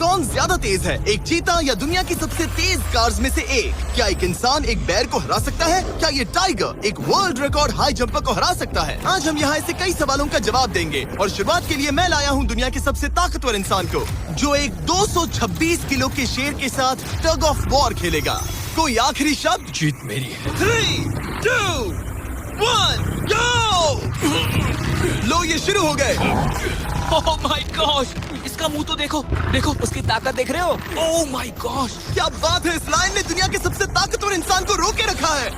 कौन ज्यादा तेज है, एक चीता या दुनिया की सबसे तेज कार्स में से एक? क्या एक इंसान एक बैर को हरा सकता है? क्या ये टाइगर एक वर्ल्ड रिकॉर्ड हाई जंपर को हरा सकता है? आज हम यहाँ ऐसे कई सवालों का जवाब देंगे और शुरुआत के लिए मैं लाया हूँ दुनिया के सबसे ताकतवर इंसान को, जो एक 226 किलो के शेर के साथ टग ऑफ वॉर खेलेगा। कोई आखिरी शब्द? जीत मेरी है। 3, 2, 1, गो! लो ये शुरू हो गए। ओह माय गॉश, इसका मुंह तो देखो, देखो उसकी ताकत देख रहे हो? ओह माय गॉश, क्या बात है, इस लाइन ने दुनिया के सबसे ताकतवर इंसान को रोके रखा है।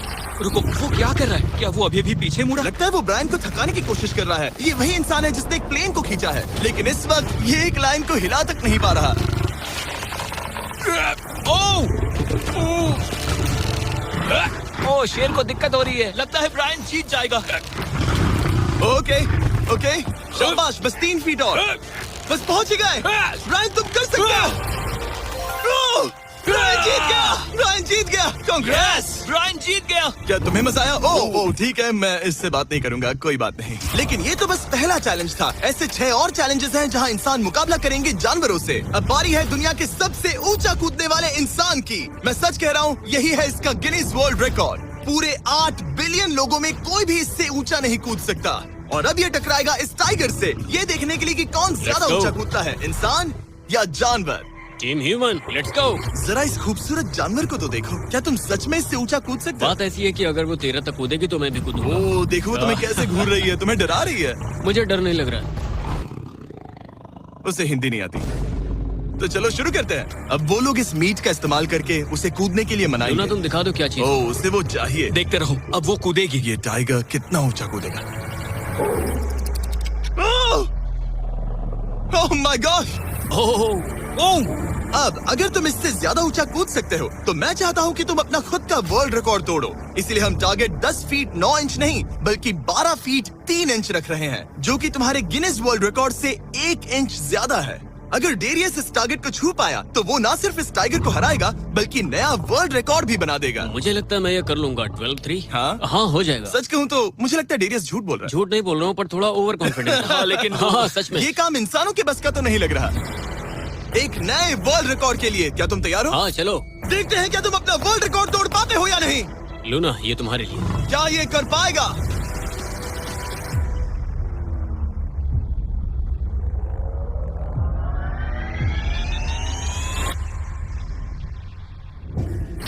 रुको, वो क्या कर रहा है? क्या वो अभी भी पीछे मुड़ा? लगता है वो ब्रायन को थकाने की कोशिश कर रहा है। ये वही इंसान है जिसने एक प्लेन को खींचा है, लेकिन इस वक्त ये एक लाइन को हिला तक नहीं पा रहा। ओह, शेर को दिक्कत हो रही है। लगता है ब्रायन जीत जाएगा। ओके, शाबाश, बस 3 फीट और, बस पहुंच ही गए। ब्रायन तुम कर सकते हो। ब्रायन जीत गया, ब्रायन जीत गया। कांग्रेस, ब्रायन जीत गया। क्या तुम्हें मजा आया? ओह ठीक है, मैं इससे बात नहीं करूंगा, कोई बात नहीं। लेकिन ये तो बस पहला चैलेंज था। ऐसे 6 और चैलेंजेस हैं जहां इंसान मुकाबला करेंगे जानवरों से। अब बारी है दुनिया के सबसे ऊंचा कूदने वाले इंसान की। मैं सच कह रहा हूँ, यही है इसका गिनीज वर्ल्ड रिकॉर्ड। पूरे 8 बिलियन लोगों में कोई भी इससे ऊंचा नहीं कूद सकता। और अब ये टकराएगा इस टाइगर से, ये देखने के लिए कि कौन ज्यादा ऊंचा कूदता है, इंसान या जानवर। Team human, let's go. जरा इस खूबसूरत जानवर को तो देखो, क्या तुम सच में इससे ऊंचा कूद सकते हो? बात ऐसी है कि अगर वो 13 तक कूदेगी तो मैं भी कूदूंगा। ओह देखो वो तुम्हें कैसे घूर रही है, तुम्हें डरा रही है। मुझे डर नहीं लग रहा। उसे हिंदी नहीं आती, तो चलो शुरू करते हैं। अब वो लोग इस मीट का इस्तेमाल करके उसे कूदने के लिए मनाएंगे। लूना, तुम दिखा दो क्या चीज। ओह उसे वो चाहिए। देखते रहो, अब वो कूदेगी। ये टाइगर कितना ऊंचा कूदेगा। Oh my gosh. ओह, अब अगर तुम इससे ज्यादा ऊंचा कूद सकते हो तो मैं चाहता हूँ कि तुम अपना खुद का वर्ल्ड रिकॉर्ड तोड़ो। इसलिए हम टारगेट 10 फीट 9 इंच नहीं बल्कि 12 फीट 3 इंच रख रहे हैं, जो कि तुम्हारे गिनीज वर्ल्ड रिकॉर्ड से 1 इंच ज्यादा है। अगर डेरियस इस टारगेट को छू पाया तो वो न सिर्फ इस टाइगर को हराएगा बल्कि नया वर्ल्ड रिकॉर्ड भी बना देगा। मुझे लगता है मैं ये कर लूंगा। 12-3। हाँ हो जाएगा। सच कहूँ तो मुझे लगता है डेरियस झूठ बोल रहा झूठ नहीं बोल रहा हूँ, पर थोड़ा ओवर कॉन्फिडेंस। लेकिन हाँ, सच में है। ये काम इंसानों के बस का तो नहीं लग रहा। एक नए वर्ल्ड रिकॉर्ड के लिए क्या तुम तैयार हो? हाँ चलो देखते हैं क्या तुम अपना वर्ल्ड रिकॉर्ड तोड़ पाते हो या नहीं। लूना, ये तुम्हारे लिए। क्या ये कर पाएगा?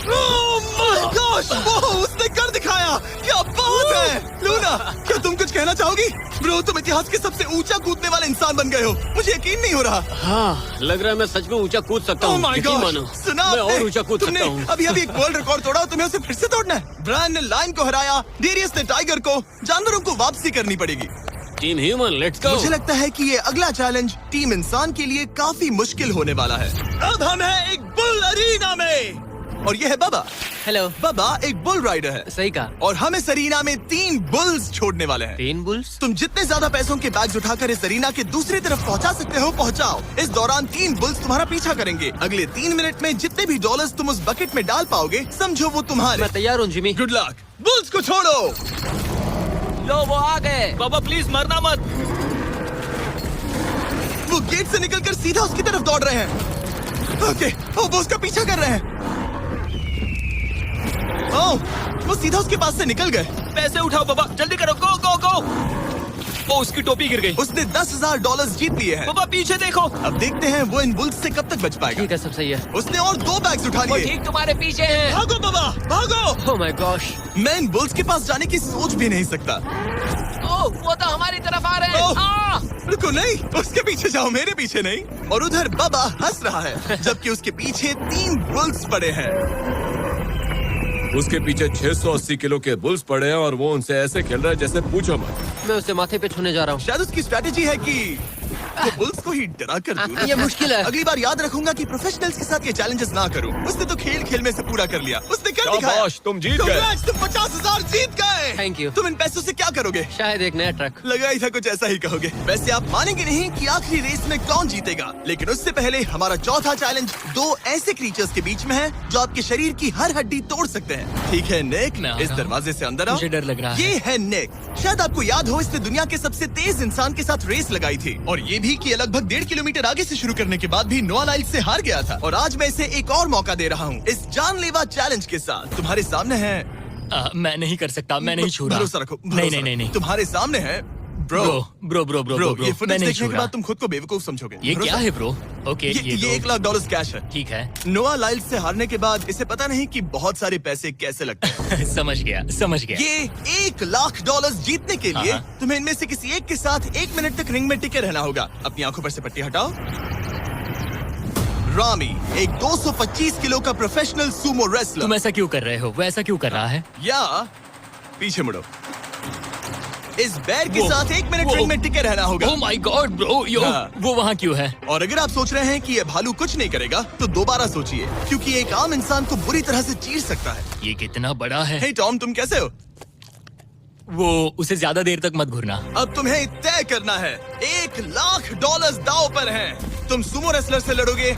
Oh my gosh! वो उसने कर दिखाया। क्या बात है लूना, क्या तुम कुछ कहना चाहोगी? ब्रो तुम इतिहास के सबसे ऊंचा कूदने वाले इंसान बन गए हो, मुझे यकीन नहीं हो रहा। हाँ, लग रहा है मैं सच में ऊंचा कूद सकता हूँ। यकीन मानो, सुना मैं और ऊंचा कूद सकता हूँ। अभी एक वर्ल्ड रिकॉर्ड तोड़ा, तुम्हें उसे फिर से तोड़ना है। ब्रायन ने लाइन को हराया, डेरियस ने टाइगर को, जानवरों को वापसी करनी पड़ेगी। Team human, let's go. मुझे लगता है कि ये अगला चैलेंज टीम इंसान के लिए काफी मुश्किल होने वाला है। अब हम हैं एक बुल अरीना में और ये है बाबा। हेलो। बाबा एक बुल राइडर है। सही कहा। और हम इस अरीना में 3 बुल्स छोड़ने वाले हैं। 3 बुल्स? तुम जितने ज्यादा पैसों के बैग्स उठाकर इस अरीना के दूसरी तरफ पहुंचा सकते हो पहुंचाओ। इस दौरान 3 बुल्स तुम्हारा पीछा करेंगे। अगले 3 मिनट में जितने भी डॉलर्स तुम उस बकेट में डाल पाओगे समझो वो तुम्हारे। मैं तैयार हूँ जिमी। Good luck. बुल्स को छोड़ो। लो वो आ गए। बाबा प्लीज मरना मत। वो गेट से निकलकर सीधा उसकी तरफ दौड़ रहे हैं। ओके, वो उसका पीछा कर रहे हैं। ओह, वो सीधा उसके पास से निकल गए। पैसे उठाओ बाबा, जल्दी करो, गो गो गो। ओ, उसकी टोपी गिर गई। उसने $10,000 जीत लिए हैं। बाबा पीछे देखो। अब देखते हैं वो इन बुल्स से कब तक बच पाएगा। ठीक है, सब सही है। उसने और 2 बैग्स उठा वो लिए। ठीक तुम्हारे पीछे है। भागो बाबा, भागो। Oh my gosh. मैं इन बुल्स के पास जाने की सोच भी नहीं सकता। ओह, वो तो हमारी तरफ आ रहे ओह, हैं। रुको नहीं, उसके पीछे जाओ, मेरे पीछे नहीं। और उधर बाबा हंस रहा है जबकि उसके पीछे 3 बुल्स पड़े हैं। उसके पीछे 680 किलो के बुल्स पड़े हैं और वो उनसे ऐसे खेल रहा है जैसे पूछो मत। मैं उसे माथे पे छूने जा रहा हूँ। शायद उसकी स्ट्रेटेजी है कि वो बुल्स को ही डरा कर दूं। ये मुश्किल है। अगली बार याद रखूंगा कि प्रोफेशनल्स के साथ ये चैलेंजेस ना करूं। उसने तो खेल खेल में से पूरा कर लिया। उसने कर दिखाया। शाबाश, तुम जीत गए। Congrats, तुम 50,000 जीत गए। Thank you। तुम इन पैसों से क्या करोगे? शायद एक नया ट्रक। लगा ही था कुछ ऐसा ही कहोगे। वैसे आप मानेंगे नहीं कि आखिरी रेस में कौन जीतेगा, लेकिन उससे पहले हमारा चौथा चैलेंज 2 ऐसे क्रीचर्स के बीच में है जो आपके शरीर की हर हड्डी तोड़ सकते हैं। ठीक है निक, मैं आ इस रहा हूं। दरवाजे से अंदर आओ। मुझे डर लग रहा है। ये है निक, शायद आपको याद हो, इसने दुनिया के सबसे तेज इंसान के साथ रेस लगाई थी, और ये भी कि ये लगभग 1.5 किलोमीटर आगे से शुरू करने के बाद भी नोआ लाइल्स से हार गया था। और आज मैं इसे एक और मौका दे रहा हूँ इस जानलेवा चैलेंज के साथ। तुम्हारे सामने है, मैं नहीं कर सकता, मैं नहीं छू रहा। भरोसा रखो, नहीं। तुम्हारे सामने है ब्रो। ब्रो, ये फुटेज देखने के बाद तुम खुद को बेवकूफ समझोगे। ये क्या है ब्रो? ओके, ये $1 लाख कैश है। ठीक है। नोआ लाइल्स से हारने के बाद इसे पता नहीं कि बहुत सारे पैसे कैसे लगते हैं। समझ गया। ये $1 लाख जीतने के लिए तुम्हें इनमें से किसी एक के साथ 1 मिनट तक रिंग में टिके रहना होगा। अपनी आंखों पर से पट्टी हटाओ। रामी एक 225 किलो का प्रोफेशनल सूमो रेसलर। तुम ऐसा क्यों कर रहे हो? वो ऐसा क्यों कर रहा है? या पीछे मुड़ो। इस बैर के साथ 1 मिनट रिंग में टिके रहना होगा। ओह माय गॉड ब्रो, वो वहाँ क्यों है? और अगर आप सोच रहे हैं कि ये भालू कुछ नहीं करेगा, तो दोबारा सोचिए, क्योंकि एक आम इंसान को बुरी तरह से चीर सकता है। ये कितना बड़ा है? हे टॉम, तुम कैसे हो? वो उसे ज्यादा देर तक मत घूरना। अब तुम्हें तय करना है। $1 लाख दांव पर हैं। तुम सुमो रेसलर से लड़ोगे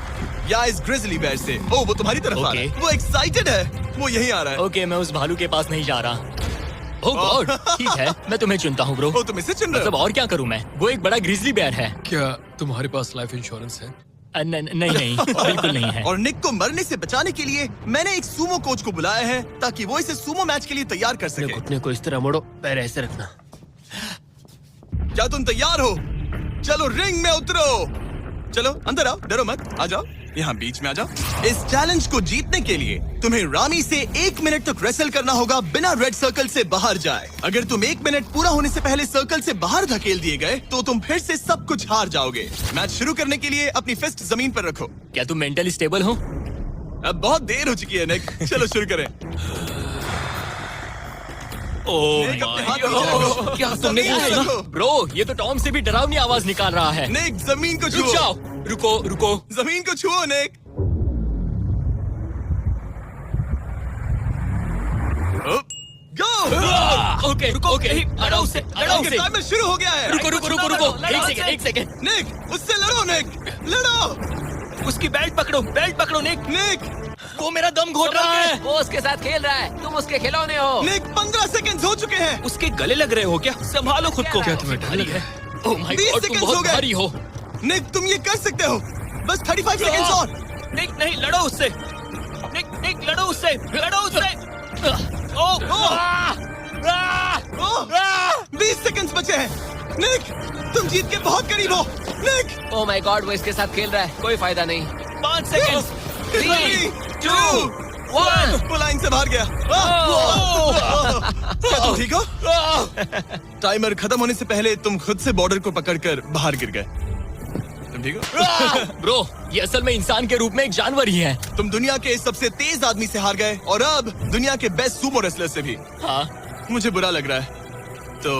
या इस ग्रिजली बेयर से? ओह, वो तुम्हारी तरफ आ रहा है। वो एक्साइटेड है, वो यहीं आ रहा है। ओके, मैं उस भालू के पास नहीं जा रहा। ओह गॉड, ठीक है, मैं तुम्हें चुनता हूँ ब्रो। तुम इसे चुन रहे हो? मतलब और क्या करूँ मैं? वो एक बड़ा ग्रिजली बेयर है। क्या तुम्हारे पास लाइफ इंश्योरेंस है? नहीं, बिल्कुल नहीं है। और निक को मरने से बचाने के लिए मैंने एक सूमो कोच को बुलाया है, ताकि वो इसे सूमो मैच के लिए तैयार कर सके। घुटने को इस तरह मोड़ो, पैर ऐसे रखना। क्या तुम तैयार हो? चलो रिंग में उतरो। चलो अंदर आओ, डरो मत, आ जाओ, यहाँ बीच में आ जाओ। इस चैलेंज को जीतने के लिए तुम्हें रामी से 1 मिनट तक रेसल करना होगा बिना रेड सर्कल से बाहर जाए। अगर तुम 1 मिनट पूरा होने से पहले सर्कल से बाहर धकेल दिए गए, तो तुम फिर से सब कुछ हार जाओगे। मैच शुरू करने के लिए अपनी फिस्ट जमीन पर रखो। क्या तुम मेंटली स्टेबल हो? अब बहुत देर हो चुकी है निक, चलो शुरू करें। निक, अपने हाथ नीचे रखो। क्या तुमने जमीन पे बोला? रखो। ब्रो, ये तो टॉम से भी डरावनी आवाज निकाल रहा है। निक, जमीन को रुक छुओ। जाओ, रुको। जमीन को छुओ निक। गो। ओके, लड़ो उससे, टाइमर शुरू हो गया है। रुको, एक सेकंड। निक, उससे लड़ो निक, लड़ो। उसकी बेल्ट पकड़ो निक। निक, वो मेरा दम घोट रहा है। वो उसके साथ खेल रहा है, तुम उसके खिलौने हो। निक, 15 सेकंड हो चुके हैं। उसके गले लग रहे हो क्या? संभालो खुद को। क्या तुम्हें डर लग रहा है? ओह माय 20 गॉड, तुम सेकंड्स हो बहुत गए। भारी हो। निक, तुम ये कर सकते हो। बस 35 सेकंड्स और। निक, नहीं, लड़ो उससे। निक, लड़ो उससे। 20 सेकंड्स बचे हैं। निक, तुम जीत के बहुत करीब हो। निक, ओह माय गॉड, वो इसके साथ खेल रहा है, कोई फायदा नहीं। 5 सेकंड। 3, 2, 1। वो लाइन से बाहर गया। क्या तुम ठीक हो? टाइमर खत्म होने से पहले तुम खुद से बॉर्डर को पकड़कर बाहर गिर गए। तुम ठीक हो? ब्रो, ये असल में इंसान के रूप में एक जानवर ही है। तुम दुनिया के सबसे तेज आदमी से हार गए, और अब दुनिया के बेस्ट सूमो रेसलर से भी। हाँ, मुझे बुरा लग रहा है, तो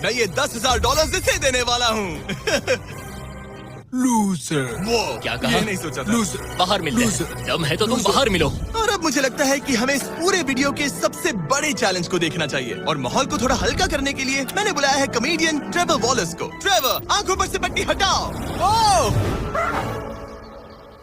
मैं ये $10,000 इसे देने वाला हूँ। लूजर। वो क्या कहा? ये नहीं सोचा था। बाहर मिलते हैं। दम है तो तुम बाहर मिलो। और अब मुझे लगता है कि हमें इस पूरे वीडियो के सबसे बड़े चैलेंज को देखना चाहिए, और माहौल को थोड़ा हल्का करने के लिए मैंने बुलाया है कॉमेडियन ट्रेवर वॉलस को। ट्रेवर, आंखों पर से पट्टी हटाओ।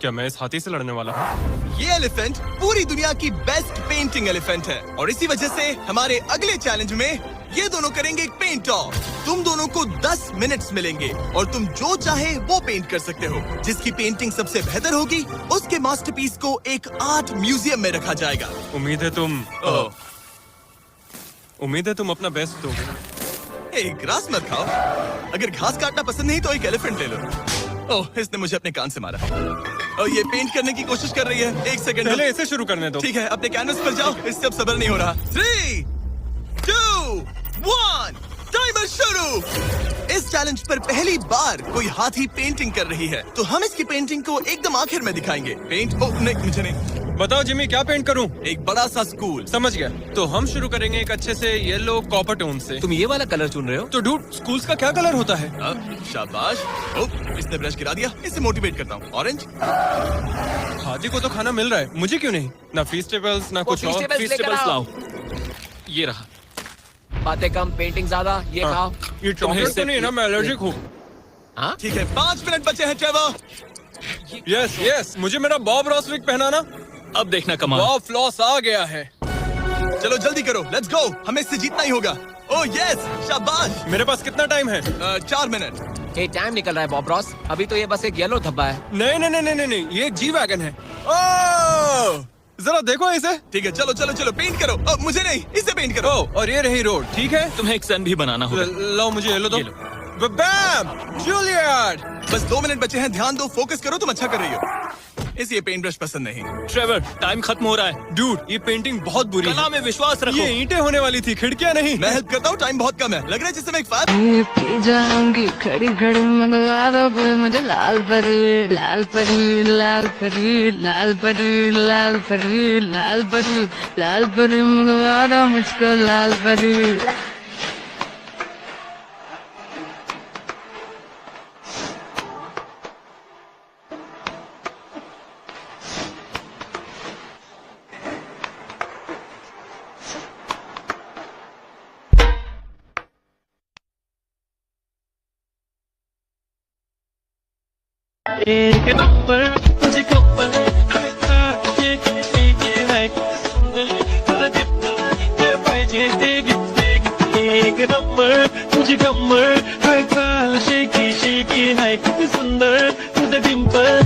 क्या मैं इस हाथी से लड़ने वाला हूँ? ये एलिफेंट पूरी दुनिया की बेस्ट पेंटिंग एलिफेंट है, और इसी वजह से हमारे अगले चैलेंज में ये दोनों करेंगे एक पेंट ऑफ। तुम दोनों को 10 मिनट्स मिलेंगे, और तुम जो चाहे वो पेंट कर सकते हो। जिसकी पेंटिंग सबसे बेहतर होगी, उसके मास्टरपीस को एक आर्ट म्यूजियम में रखा जाएगा। उम्मीद है तुम अपना बेस्ट दोगे। ग्रास मत खाओ। अगर घास काटना पसंद नहीं तो एक एलिफेंट ले लो। ओह, इसने मुझे अपने कान से मारा। और ये पेंट करने की कोशिश कर रही है। 1 सेकंड। पहले इसे शुरू करने दो। ठीक है, अपने कैनवस पर जाओ। इससे अब सब्र नहीं हो रहा। 3, 2, 1, टाइमर शुरू। इस चैलेंज पर पहली बार कोई हाथी पेंटिंग कर रही है, तो हम इसकी पेंटिंग को एकदम आखिर में दिखाएंगे। पेंट? ओह नहीं, मुझे नहीं। बताओ जिमी, क्या पेंट करूं? एक बड़ा सा स्कूल। समझ गया। तो हम शुरू करेंगे एक अच्छे से येलो कॉपर टोन से। तुम ये वाला कलर चुन रहे हो? तो डूड, स्कूल्स का क्या कलर होता है? शाबाश। ओह, इसने ब्रश गिरा दिया। इसे मोटिवेट करता हूँ। ऑरेंज। हाथी को तो खाना मिल रहा है, मुझे क्यों नहीं? ना फेस्टिवल्स ना कुछ और। फेस्टिवल्स लाओ। ये रहा। बातें कम, पेंटिंग ज्यादा। ये खाओ। ये चॉकलेट तो नहीं है ना? मैं एलर्जिक हूँ। हाँ? ठीक है, 5 मिनट बचे हैं ट्रेवर। यस, मुझे मेरा बॉब रॉस विग पहनाना। अब देखना कमाल। वाह, फ्लॉस आ गया है। चलो जल्दी करो, लेट्स गो। हमें इससे जीतना ही होगा। ओह यस, शाबाश। मेरे पास कितना टाइम है? 4 मिनट। ये टाइम निकल रहा है बॉब रॉस। अभी तो ये बस एक येलो धब्बा है। नहीं नहीं नहीं नहीं नहीं, ये एक जी वैगन है। ओह, जरा देखो इसे। ठीक है, चलो चलो चलो, पेंट करो। मुझे नहीं, इसे पेंट करो। ओह, और ये रही रोड, ठीक है? तुम्हें एक सन भी बनाना होगा। लो मुझे येलो दो। ये लो। बैम, जूलियट। बस 2 मिनट बचे हैं, ध्यान दो, फोकस करो, तुम अच्छा कर रही हो। इसे ये पेंट ब्रश पसंद नहीं। ट्रेवर, टाइम खत्म हो रहा है। डूड, ये पेंटिंग बहुत बुरी कला है। में विश्वास रखो। ये ईंटें होने वाली थी, खिड़कियां नहीं। मैं हेल्प करता हूँ, टाइम बहुत कम है। लग रहा है जिससे मैं एक फायर। पी जाऊंगी खड़ी खड़ी मंगवा दो कोई मुझे लाल परी लाल परी लाल परी लाल परी लाल परी लाल परी लाल परी मंगवा दो मुझको लाल परी। एक नंबर मुझे कपल एक नंबर मुझे कमर शेकी शेकी है कितनी सुंदर तुझे डिंपल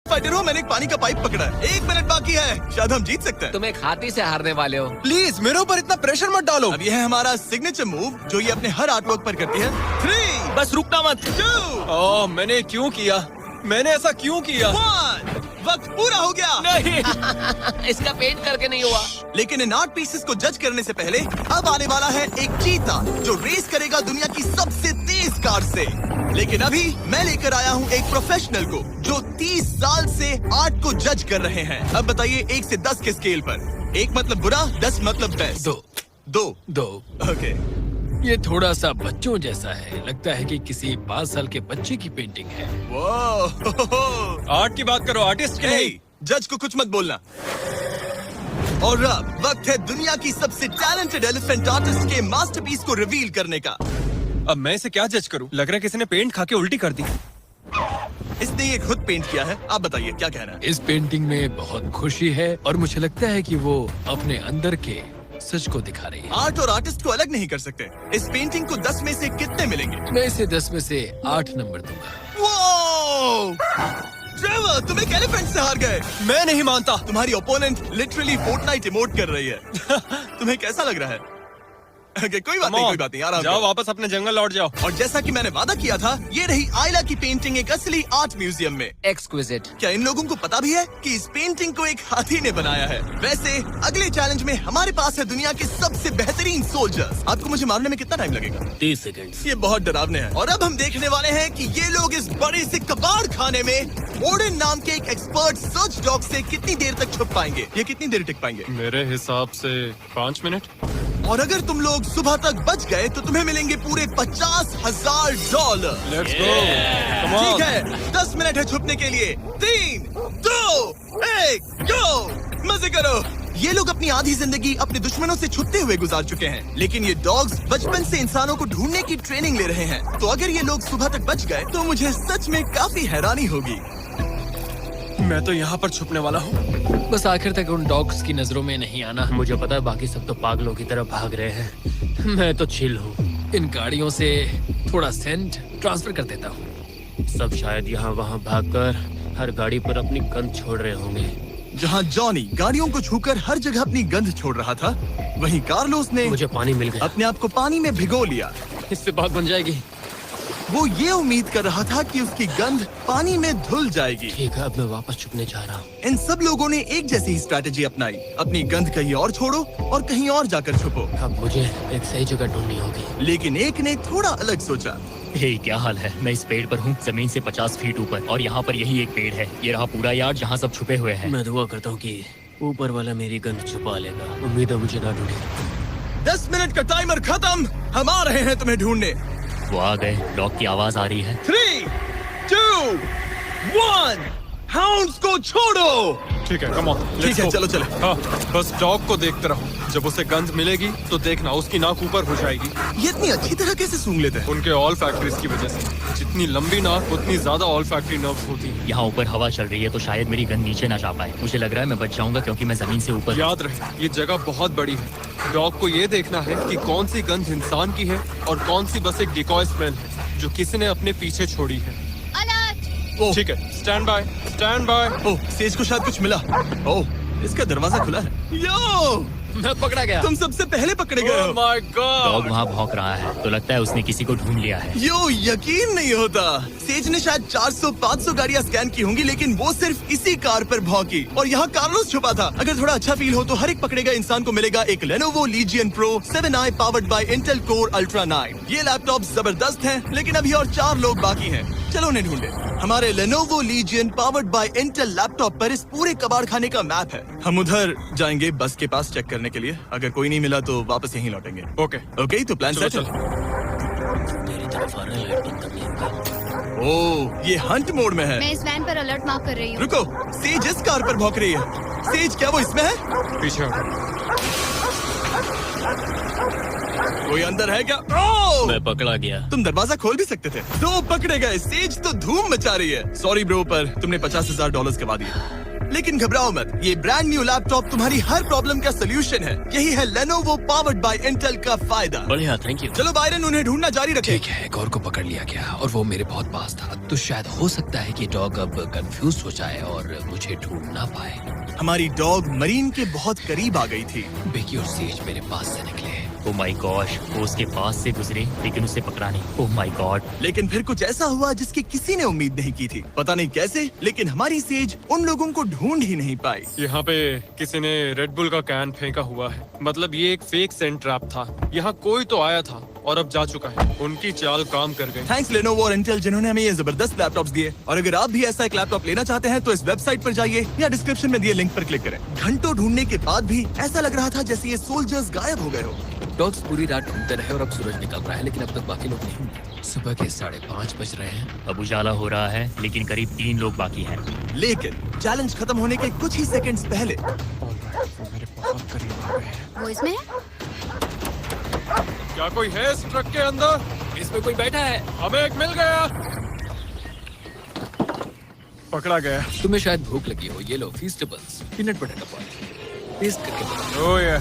फाइटर हो, मैंने एक पानी का पाइप पकड़ा है। 1 मिनट बाकी है, शायद हम जीत सकते हैं। तुम एक हाथी से हारने वाले हो। प्लीज मेरे ऊपर इतना प्रेशर मत डालो। अब ये है हमारा सिग्नेचर मूव, जो ये अपने हर आर्टवर्क पर करती है। 3, बस रुकना मत। 2, ओह, मैंने क्यों किया? मैंने ऐसा क्यों किया? 1। वक्त पूरा हो गया। नहीं। इसका पेंट करके नहीं हुआ। लेकिन इन आर्ट पीसेस को जज करने से पहले अब आने वाला है एक चीता जो रेस करेगा दुनिया की सबसे तेज कार से। लेकिन अभी मैं लेकर आया हूँ एक प्रोफेशनल को जो 30 साल से आर्ट को जज कर रहे हैं। अब बताइए 1 से 10 के स्केल पर। 1 मतलब बुरा, 10 मतलब बेस्ट। 2। ओके। ये थोड़ा सा बच्चों जैसा है। लगता है कि किसी 5 साल के बच्चे की पेंटिंग है। वो आर्ट की बात करो, आर्टिस्ट की नहीं। जज को कुछ मत बोलना। और अब वक्त है दुनिया की सबसे टैलेंटेड एलिफेंट आर्टिस्ट के मास्टरपीस को रिवील करने का। अब मैं इसे क्या जज करूं? लग रहा है किसी ने पेंट खा के उल्टी कर दी। इसने ये खुद पेंट किया है। आप बताइए क्या कहना है? इस पेंटिंग में बहुत खुशी है और मुझे लगता है कि वो अपने अंदर के सच को दिखा रही है। आर्ट और आर्टिस्ट को अलग नहीं कर सकते। इस पेंटिंग को 10 में से कितने मिलेंगे? मैं इसे 10 में से 8 नंबर दूंगा। वो ट्रेवर, तुम एक एलिफेंट से हार गए। मैं नहीं मानता। तुम्हारी ओपोनेंट लिटरली फोर्टनाइट इमोट कर रही है। तुम्हें कैसा लग रहा है? Okay, कोई बात नहीं, आराम जाओ करो। वापस अपने जंगल लौट जाओ। और जैसा कि मैंने वादा किया था, ये रही आयला की पेंटिंग एक असली आर्ट म्यूजियम में। एक्सक्विजिट। क्या इन लोगों को पता भी है कि इस पेंटिंग को एक हाथी ने बनाया है? वैसे अगले चैलेंज में हमारे पास है दुनिया के सबसे बेहतरीन सोल्जर्स। आपको मुझे मारने में कितना टाइम लगेगा? 30 सेकंड। ये बहुत डरावने हैं। और अब हम देखने वाले हैं कि ये लोग इस बड़े से कबाड़ खाने में ओडिन नाम के एक एक्सपर्ट सर्च डॉग से कितनी देर तक छुप पाएंगे। ये कितनी देर टिक पाएंगे? मेरे हिसाब से 5 मिनट। और अगर तुम लोग सुबह तक बच गए तो तुम्हें मिलेंगे पूरे $50,000। Let's go, come on. ठीक है, 10 मिनट है छुपने के लिए। 3, 2, 1, गो। मजे करो। ये लोग अपनी आधी जिंदगी अपने दुश्मनों से छुपते हुए गुजार चुके हैं, लेकिन ये डॉग्स बचपन से इंसानों को ढूंढने की ट्रेनिंग ले रहे हैं। तो अगर ये लोग सुबह तक बच गए तो मुझे सच में काफी हैरानी होगी। मैं तो यहाँ पर छुपने वाला हूँ। बस आखिर तक उन डॉग्स की नजरों में नहीं आना। मुझे पता है बाकी सब तो पागलों की तरह भाग रहे हैं। मैं तो चिल हूँ। इन गाड़ियों से थोड़ा सेंट ट्रांसफर कर देता हूँ। सब शायद यहाँ वहाँ भागकर हर गाड़ी पर अपनी गंध छोड़ रहे होंगे। जहाँ जॉनी गाड़ियों को छूकर हर जगह अपनी गंध छोड़ रहा था, वहीं कार्लोस ने मुझे पानी मिल गया। अपने आप को पानी में भिगो लिया। इससे बात बन जाएगी। वो ये उम्मीद कर रहा था कि उसकी गंध पानी में धुल जाएगी। ठीक है, अब मैं वापस छुपने जा रहा हूँ। इन सब लोगों ने एक जैसी ही स्ट्रैटेजी अपनाई। अपनी गंध कहीं और छोड़ो और कहीं और जाकर छुपो। अब मुझे एक सही जगह ढूंढनी होगी। लेकिन एक ने थोड़ा अलग सोचा। हे, क्या हाल है? मैं इस पेड़ पर हूँ, जमीन से 50 फीट ऊपर, और यहाँ पर यही एक पेड़ है। ये रहा पूरा यार्ड जहाँ सब छुपे हुए हैं। मैं दुआ करता हूँ कि ऊपर वाला मेरी गंध छुपा लेगा। उम्मीद है मुझे ना ढूंढे। 10 मिनट का टाइमर खत्म। हम आ रहे हैं तुम्हें ढूंढने। वो आ गए। डॉग की आवाज आ रही है। 3, 2, 1, हाउंड्स को छोड़ो। ठीक है, कम ऑन, ठीक है, चलो चले। हाँ, बस डॉग को देखते रहो। जब उसे गंध मिलेगी तो देखना उसकी नाक ऊपर हो जाएगी। ये इतनी अच्छी तरह कैसे सूंघ लेते हैं? उनके ऑल फैक्ट्रीज की वजह से। जितनी लंबी नाक उतनी ज्यादा ऑल फैक्ट्री नर्व्स होती हैं। यहाँ ऊपर हवा चल रही है तो शायद मेरी गन नीचे ना जा पाए। मुझे लग रहा है मैं बच जाऊंगा क्योंकि मैं जमीन से ऊपर। याद रहे, ये जगह बहुत बड़ी है। डॉग को ये देखना है कि कौन सी गंध इंसान की है और कौन सी बस एक डिकॉय स्मेल है जो किसी ने अपने पीछे छोड़ी है। ओह, ठीक है, stand by, stand by. Oh, says को शायद कुछ मिला। ओह, इसका दरवाजा खुला है। यो, मैं पकड़ा गया। तुम सबसे पहले पकड़े गए ओह हो। My dog God. वहाँ भौंक रहा है तो लगता है उसने किसी को ढूंढ लिया है। यो, यकीन नहीं होता। सेज ने शायद 400-500 गाड़ियां स्कैन की होंगी, लेकिन वो सिर्फ इसी कार पर भौंकी और यहाँ कार्लोस छुपा था। अगर थोड़ा अच्छा फील हो तो हर एक पकड़े गए इंसान को मिलेगा एक Lenovo Legion Pro 7i powered by Intel Core Ultra 9। ये लैपटॉप जबरदस्त है, लेकिन अभी और 4 लोग बाकी हैं। चलो उन्हें ढूंढे। हमारे Lenovo Legion powered by Intel laptop पर इस पूरे कबाड़ खाने का मैप है। हम उधर जाएंगे बस के पास चेक करने के लिए। अगर कोई नहीं मिला तो वापस यहीं लौटेंगे। ओके, ओके, तो प्लान चलो सेट है। चलो। मेरी तरफ आ रहा है, लाइट बंद करनी है। ओह, ये हंट मोड में है। मैं इस वैन पर अलर्ट मार्क कर रही हूँ। रुको, सेज इस कार पर भौंक रही है। सेज, क्या वो इसमें है? पीछे हटो। कोई अंदर है क्या? ओह! मैं पकड़ा गया। तुम दरवाजा खोल भी सकते थे। 2 पकड़े गए। सेज तो धूम मचा रही है। सॉरी ब्रो, पर तुमने $50,000 गवा दिए। लेकिन घबराओ मत, ये ब्रांड न्यू लैपटॉप तुम्हारी हर प्रॉब्लम का सोल्यूशन है। यही है Lenovo पावर्ड बाय Intel का फायदा। बढ़िया, थैंक यू। चलो बायरन, उन्हें ढूंढना जारी रखें। ठीक है, एक और को पकड़ लिया गया और वो मेरे बहुत पास था। तो शायद हो सकता है कि डॉग अब कंफ्यूज हो जाए और मुझे ढूंढ ना पाए। हमारी डॉग मरीन के बहुत करीब आ गई थी। बेकी और सेज मेरे पास से निकले। ओह माय गॉश, वो उसके पास से गुजरे लेकिन उसे पकड़ा नहीं। Oh my God. लेकिन फिर कुछ ऐसा हुआ जिसकी किसी ने उम्मीद नहीं की थी। पता नहीं कैसे, लेकिन हमारी सेज उन लोगों को ढूंढ ही नहीं पाई। यहाँ पे किसी ने रेड बुल का कैन फेंका हुआ है। मतलब ये एक फेक सेंट ट्रैप था। यहाँ कोई तो आया था और अब जा चुका है। उनकी चाल काम कर गई। थैंक्स Lenovo और Intel जिन्होंने हमें ये जबरदस्त लैपटॉप्स दिए। और अगर आप भी ऐसा एक लैपटॉप लेना चाहते हैं तो इस वेबसाइट पर जाइए या डिस्क्रिप्शन में दिए लिंक पर क्लिक करें। घंटों ढूंढने के बाद भी ऐसा लग रहा था जैसे ये सोल्जर्स गायब हो गए हो। डॉग्स पूरी रात ढूंढते रहे और अब सूरज निकल रहा है, लेकिन अब तक बाकी लोग नहीं मिले। सुबह के 5:30 बज रहे हैं। अब उजाला हो रहा है लेकिन करीब 3 लोग बाकी हैं। लेकिन चैलेंज खत्म होने के कुछ ही सेकंड्स पहले वो मेरे बहुत करीब आ गए हैं। वो इसमें है? क्या कोई है इस ट्रक के अंदर? इसमें कोई बैठा है। हमें एक मिल गया। पकड़ा गया। तुम्हें शायद भूख लगी हो। ये लो फीस्टेबल्स, पीनट बटर का पॉट पेस्ट करके बनाओ। ओह ये,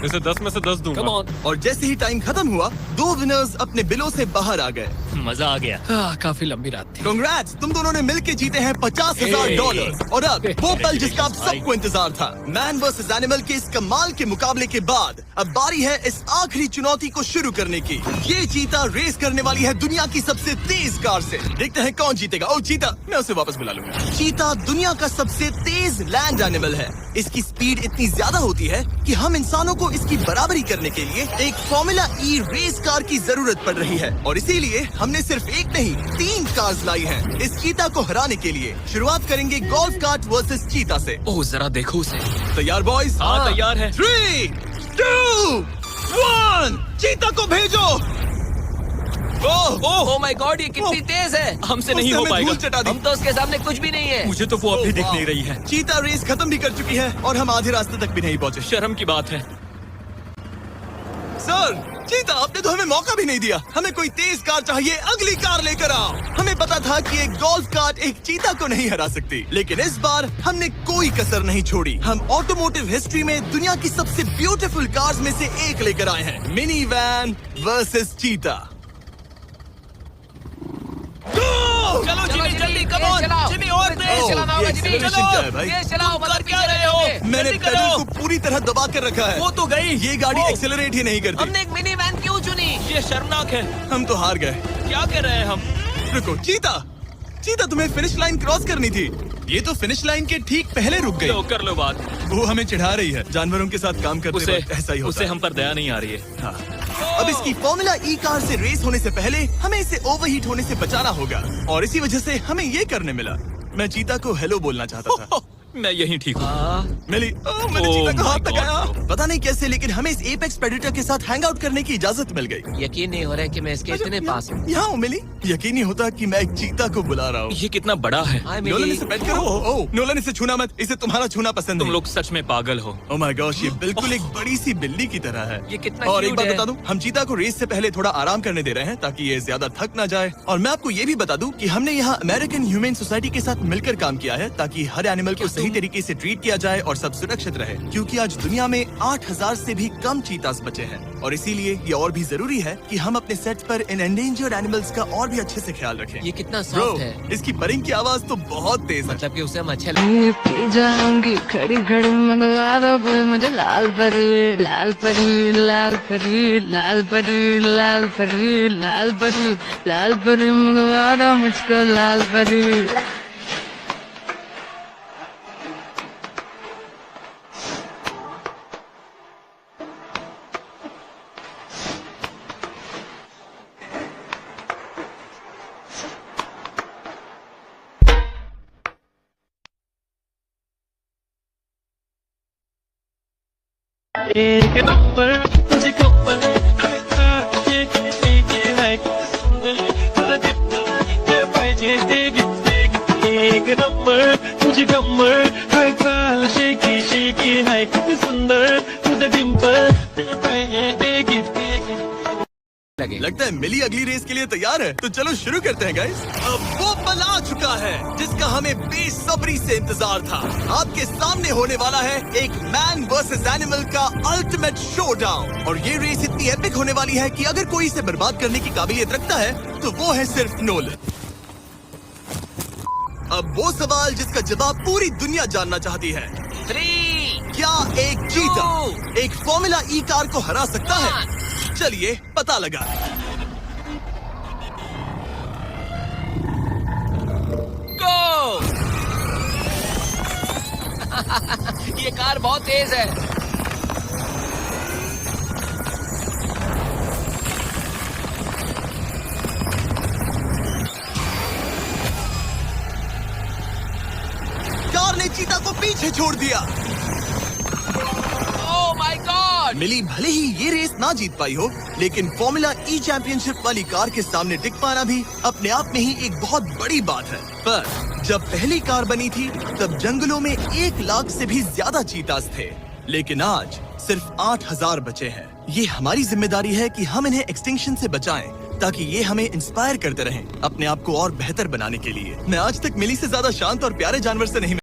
इसे 10 में से 10 दूंगा। Come on. और जैसे ही टाइम खत्म हुआ, 2 विनर्स अपने बिलों से बाहर आ गए। मजा आ गया। काफी लंबी रात थी। कांग्रेट्स, तुम दोनों ने मिलके जीते हैं $50,000। और अब वो पल जिसका आप सबको इंतजार था। मैन वर्सेस एनिमल के इस कमाल के मुकाबले के बाद अब बारी है इस आखिरी चुनौती को शुरू करने की। ये चीता रेस करने वाली है दुनिया की सबसे तेज कार से। देखते हैं कौन जीतेगा। ओ चीता, मैं उसे वापस बुला लूंगा। चीता दुनिया का सबसे तेज लैंड एनिमल है। इसकी स्पीड इतनी ज्यादा होती है कि हम इंसानों को इसकी बराबरी करने के लिए एक फॉर्मूला ई रेस कार की जरूरत पड़ रही है। और इसीलिए हमने सिर्फ एक नहीं 3 कार्स लाई हैं। इस चीता को हराने के लिए शुरुआत करेंगे गोल्फ कार्ट वर्सेस चीता से। ओह जरा देखो उसे। तैयार बॉयज? हाँ, तैयार है। 3, 2, 1, चीता को भेजो। ओह माय गॉड, ये कितनी तेज है। हमसे नहीं हो उसने हमें पाएगा। धूल चटा दी। हम तो उसके सामने कुछ भी नहीं है। मुझे तो वो अब भी दिख वाह। नहीं रही है। चीता रेस खत्म भी कर चुकी है और हम आधे रास्ते तक भी नहीं पहुंचे। शर्म की बात है। सर, चीता, आपने तो हमें मौका भी नहीं दिया। हमें कोई तेज कार चाहिए, अगली कार लेकर आओ। हमें पता था कि एक गोल्फ कार्ट एक चीता को नहीं हरा सकती, लेकिन इस बार हमने कोई कसर नहीं छोड़ी। हम ऑटोमोटिव हिस्ट्री में दुनिया की सबसे ब्यूटीफुल कार्स में से एक लेकर आए हैं। मिनी वैन वर्सेस चीता। चलो जिमी, जल्दी, कम ऑन। जिमी, और तेज ओह, चलाना ये होगा जिमी। acceleration चलो, क्या है भाई? तेज चलाओ, तुम मगर कर क्या पीछे रहे हो? रहोगे। मैंने जल्दी पेडल करो। को पूरी तरह दबा कर रखा है। वो तो गई। ये गाड़ी वो- एक्सेलरेट ही नहीं करती। हमने एक मिनी वैन क्यों चुनी? ये शर्मनाक है। हम तो हार गए। क्या कर रहे हैं हम? रुको, चीता, चीता, तुम्हें फिनिश लाइन क्रॉस करनी थी। ये तो फिनिश लाइन के ठीक पहले रुक गई। लो, कर लो बात। वो हमें चिढ़ा रही है। जानवरों के साथ काम करते उसे वक्त ऐसा ही होता उसे है। हम पर दया नहीं आ रही है। हाँ। अब इसकी फॉर्मूला ई कार से रेस होने से पहले हमें इसे ओवरहीट होने से बचाना होगा। और इसी वजह से हमें ये करने मिला। मैं चीता को हेलो बोलना चाहता था। मैं यहीं ठीक हूँ। मिली मैंने Oh चीता को my हाथ God, लगाया। bro. पता नहीं कैसे, लेकिन हमें इस एपेक्स प्रेडेटर के साथ हैंग आउट करने की इजाजत मिल गई। यकीन नहीं हो रहा है कि मैं इसके इतने पास हूँ। यहाँ हूँ मिली। यकीन नहीं होता कि मैं एक चीता को बुला रहा हूँ। ये कितना बड़ा है। हाय नोलन मिली। इसे पेट करो। ओह नोलन इसे छूना मत, इसे तुम्हारा छूना पसंद तुम नहीं। लोग सच में पागल हो। ओह माय गॉश, ये बिल्कुल एक बड़ी सी बिल्ली की तरह है। ये कितना और एक cute बात है। बता दूं, हम चीता को रेस से पहले थोड़ा आराम करने दे रहे हैं ताकि ये ज्यादा थक ना जाए। और मैं आपको ये भी बता दूं कि हमने यहाँ अमेरिकन ह्यूमन सोसाइटी के साथ मिलकर काम किया है ताकि हर एनिमल को सही तरीके से ट्रीट किया जाए और सब सुरक्षित रहे, क्योंकि आज दुनिया में 8000 से भी कम चीतास बचे हैं। और इसीलिए ये और भी जरूरी है कि हम अपने सेट्स पर इन एंडेंजर्ड एनिमल्स का और भी अच्छे से ख्याल रखें। ये कितना ब्रो, सॉफ्ट है। इसकी परिंग की आवाज तो बहुत तेज है। मतलब कि उसे हम अच्छे लगे। ये पी जाऊंगी खड़ी खड़ी मंगवा दो कोई मुझे लाल परी लाल परी लाल परी लाल परी लाल परी लाल परी लाल परी मंगवा दो मुझको लाल परी। एक नंबर तुझे कमर एक नंबर तुझे कमर हर साल शेकी शेकी है सुंदर तुझे डिंपल लगे। लगता है मिली अगली रेस के लिए तैयार है, तो चलो शुरू करते हैं गाइस। अब वो पल आ चुका है जिसका हमें बेसब्री से इंतजार था। आपके सामने होने वाला है एक मैन वर्सेस एनिमल का अल्टीमेट शोडाउन। और ये रेस इतनी एपिक होने वाली है कि अगर कोई इसे बर्बाद करने की काबिलियत रखता है तो वो है सिर्फ नोलन। अब वो सवाल जिसका जवाब पूरी दुनिया जानना चाहती है, 3 क्या एक चीता एक फॉर्मूला ई कार को हरा सकता है? चलिए पता लगा। गो। ये कार बहुत तेज है। कार ने चीता को पीछे छोड़ दिया। Oh my God. मिली भले ही ये रेस ना जीत पाई हो, लेकिन फॉर्मूला ई चैंपियनशिप वाली कार के सामने टिक पाना भी अपने आप में ही एक बहुत बड़ी बात है। पर जब पहली कार बनी थी तब जंगलों में 1 लाख से भी ज्यादा चीतास थे, लेकिन आज सिर्फ 8000 बचे हैं। ये हमारी जिम्मेदारी है कि हम इन्हें एक्सटिंक्शन से बचाएं ताकि ये हमें इंस्पायर करते रहें अपने आप को और बेहतर बनाने के लिए। मैं आज तक मिली से ज्यादा शांत और प्यारे जानवर से नहीं